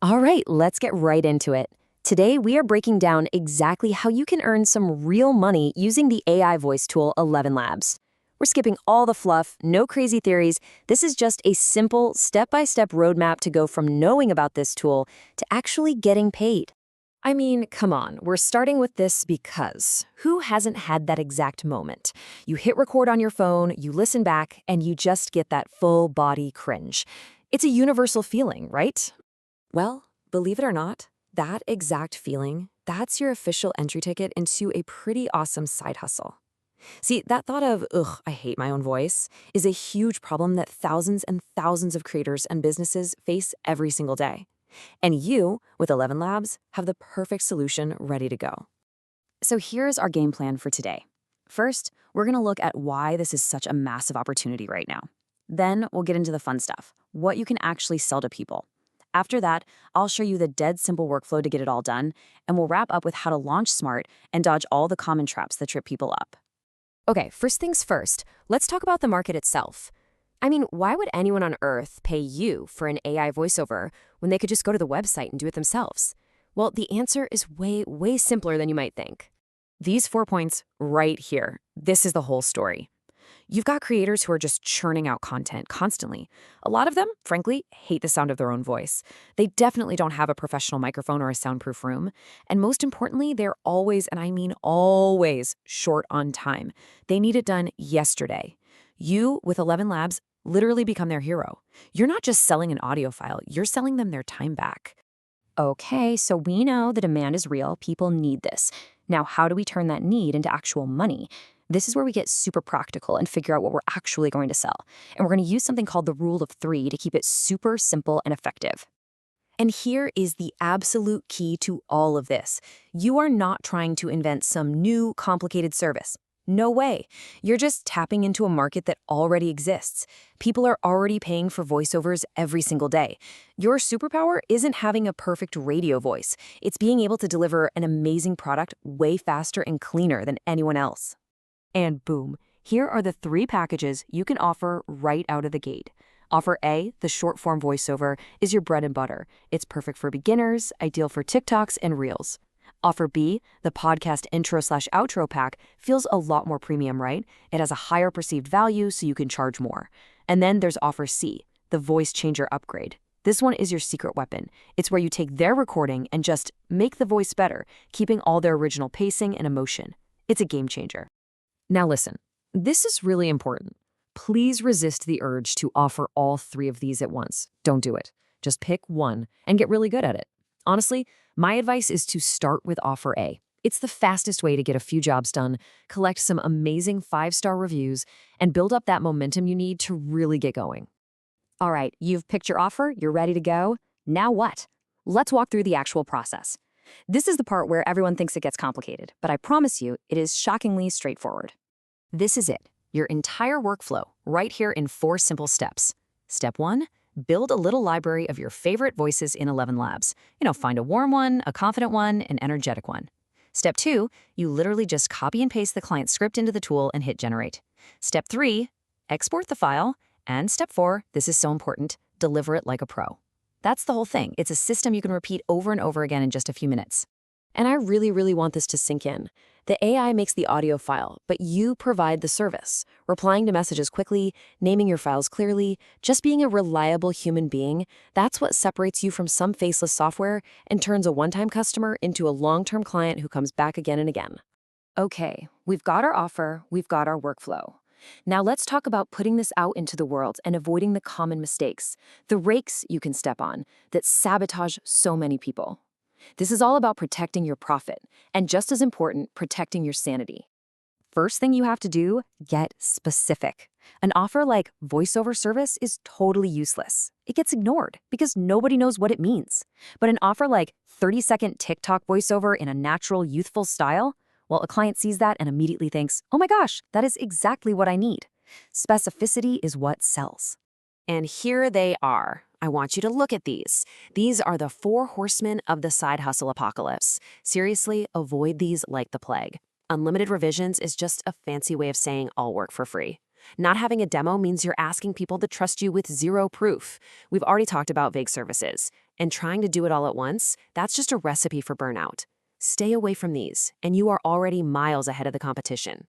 All right, let's get right into it. Today, we are breaking down exactly how you can earn some real money using the AI voice tool ElevenLabs. We're skipping all the fluff, no crazy theories. This is just a simple, step-by-step roadmap to go from knowing about this tool to actually getting paid. I mean, come on, we're starting with this because who hasn't had that exact moment? You hit record on your phone, you listen back, and you just get that full body cringe. It's a universal feeling, right? Well, believe it or not, that exact feeling, that's your official entry ticket into a pretty awesome side hustle. See, that thought of, ugh, I hate my own voice, is a huge problem that thousands and thousands of creators and businesses face every single day. And you, with ElevenLabs, have the perfect solution ready to go. So here's our game plan for today. First, we're going to look at why this is such a massive opportunity right now. Then we'll get into the fun stuff, what you can actually sell to people. After that, I'll show you the dead simple workflow to get it all done, and we'll wrap up with how to launch smart and dodge all the common traps that trip people up. Okay, first things first, let's talk about the market itself. I mean, why would anyone on Earth pay you for an AI voiceover when they could just go to the website and do it themselves? Well, the answer is way simpler than you might think. These 4 points right here, this is the whole story. You've got creators who are just churning out content constantly. A lot of them, frankly, hate the sound of their own voice. They definitely don't have a professional microphone or a soundproof room. And most importantly, they're always, and I mean always, short on time. They need it done yesterday. You, with ElevenLabs, literally become their hero. You're not just selling an audio file, you're selling them their time back. Okay, so we know the demand is real. People need this. Now, how do we turn that need into actual money? This is where we get super practical and figure out what we're actually going to sell. And we're going to use something called the rule of 3 to keep it super simple and effective. And here is the absolute key to all of this. You are not trying to invent some new, complicated service. No way. You're just tapping into a market that already exists. People are already paying for voiceovers every single day. Your superpower isn't having a perfect radio voice. It's being able to deliver an amazing product way faster and cleaner than anyone else. And boom, here are the 3 packages you can offer right out of the gate. Offer A, the short-form voiceover, is your bread and butter. It's perfect for beginners, ideal for TikToks and Reels. Offer B, the podcast intro/outro pack, feels a lot more premium, right? It has a higher perceived value, so you can charge more. And then there's Offer C, the voice changer upgrade. This one is your secret weapon. It's where you take their recording and just make the voice better, keeping all their original pacing and emotion. It's a game changer. Now listen, this is really important. Please resist the urge to offer all 3 of these at once. Don't do it. Just pick one and get really good at it. Honestly, my advice is to start with Offer A. It's the fastest way to get a few jobs done, collect some amazing 5-star reviews, and build up that momentum you need to really get going. All right, you've picked your offer, you're ready to go. Now what? Let's walk through the actual process. This is the part where everyone thinks it gets complicated, but I promise you, it is shockingly straightforward. This is it, your entire workflow, right here in 4 simple steps. Step 1, build a little library of your favorite voices in ElevenLabs. Find a warm one, a confident one, an energetic one. Step 2, you literally just copy and paste the client script into the tool and hit generate. Step 3, export the file. And step 4, this is so important, deliver it like a pro. That's the whole thing. It's a system you can repeat over and over again in just a few minutes. And I really want this to sink in. The AI makes the audio file, but you provide the service, replying to messages quickly, naming your files clearly, just being a reliable human being. That's what separates you from some faceless software and turns a one-time customer into a long-term client who comes back again and again. Okay, we've got our offer, we've got our workflow. Now let's talk about putting this out into the world and avoiding the common mistakes, the rakes you can step on that sabotage so many people. This is all about protecting your profit, and just as important, protecting your sanity. First thing you have to do, get specific. An offer like voiceover service is totally useless. It gets ignored because nobody knows what it means. But an offer like 30-second TikTok voiceover in a natural, youthful style, well, a client sees that and immediately thinks, oh my gosh, that is exactly what I need. Specificity is what sells. And here they are. I want you to look at these. These are the 4 horsemen of the side hustle apocalypse. Seriously, avoid these like the plague. Unlimited revisions is just a fancy way of saying I'll work for free. Not having a demo means you're asking people to trust you with 0 proof. We've already talked about vague services. And trying to do it all at once, that's just a recipe for burnout. Stay away from these, and you are already miles ahead of the competition.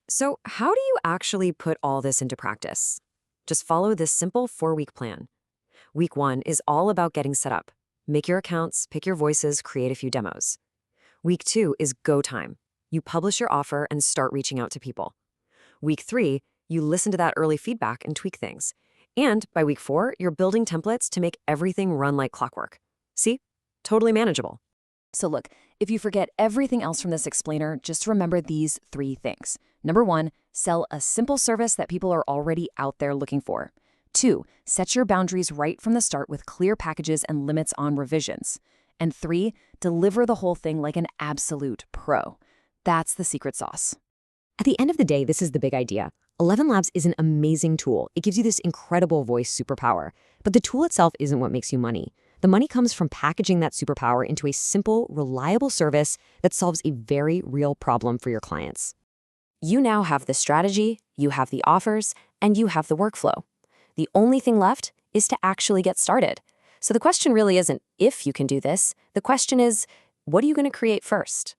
So, how do you actually put all this into practice? Just follow this simple 4-week plan. Week 1 is all about getting set up. Make your accounts, pick your voices, create a few demos. Week 2 is go time. You publish your offer and start reaching out to people. Week 3, you listen to that early feedback and tweak things. And by week 4, you're building templates to make everything run like clockwork. See? Totally manageable. So look, if you forget everything else from this explainer, just remember these 3 things. Number 1, sell a simple service that people are already out there looking for. 2, set your boundaries right from the start with clear packages and limits on revisions. And 3, deliver the whole thing like an absolute pro. That's the secret sauce. At the end of the day, this is the big idea. ElevenLabs is an amazing tool. It gives you this incredible voice superpower. But the tool itself isn't what makes you money. The money comes from packaging that superpower into a simple, reliable service that solves a very real problem for your clients. You now have the strategy, you have the offers, and you have the workflow. The only thing left is to actually get started. So the question really isn't if you can do this. The question is, what are you going to create first?